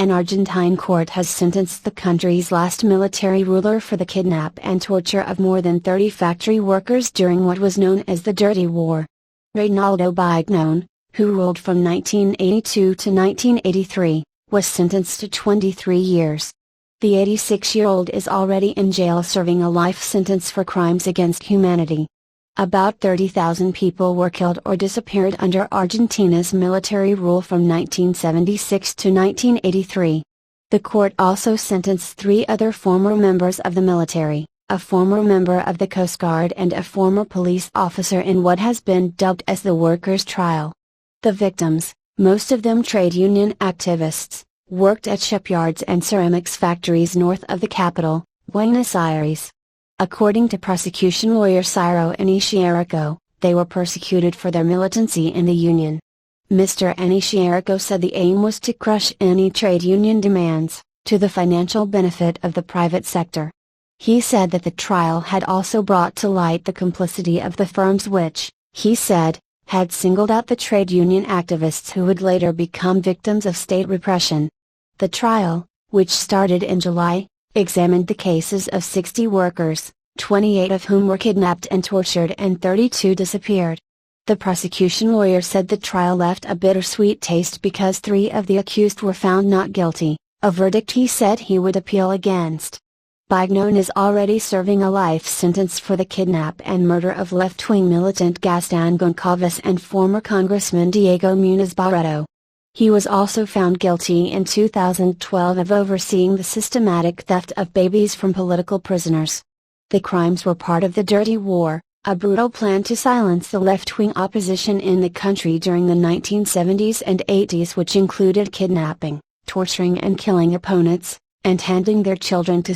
An Argentine court has sentenced the country's last military ruler for the kidnap and torture of more than 30 factory workers during what was known as the Dirty War. Reynaldo Bignone, who ruled from 1982 to 1983, was sentenced to 23 years. The 86-year-old is already in jail serving a life sentence for crimes against humanity. About 30,000 people were killed or disappeared under Argentina's military rule from 1976 to 1983. The court also sentenced 3 other former members of the military, a former member of the Coast Guard and a former police officer in what has been dubbed as the workers' trial. The victims, most of them trade union activists, worked at shipyards and ceramics factories north of the capital, Buenos Aires. According to prosecution lawyer Ciro Aniciarico, they were persecuted for their militancy in the union. Mr. Aniciarico said the aim was to crush any trade union demands, to the financial benefit of the private sector. He said that the trial had also brought to light the complicity of the firms which, he said, had singled out the trade union activists who would later become victims of state repression. The trial, which started in July, examined the cases of 60 workers, 28 of whom were kidnapped and tortured and 32 disappeared. The prosecution lawyer said the trial left a bittersweet taste because 3 of the accused were found not guilty, a verdict he said he would appeal against. Bignone is already serving a life sentence for the kidnap and murder of left-wing militant Gaston Goncalves and former Congressman Diego Muniz Barreto. He was also found guilty in 2012 of overseeing the systematic theft of babies from political prisoners. The crimes were part of the Dirty War, a brutal plan to silence the left-wing opposition in the country during the 1970s and 80s, which included kidnapping, torturing and killing opponents, and handing their children to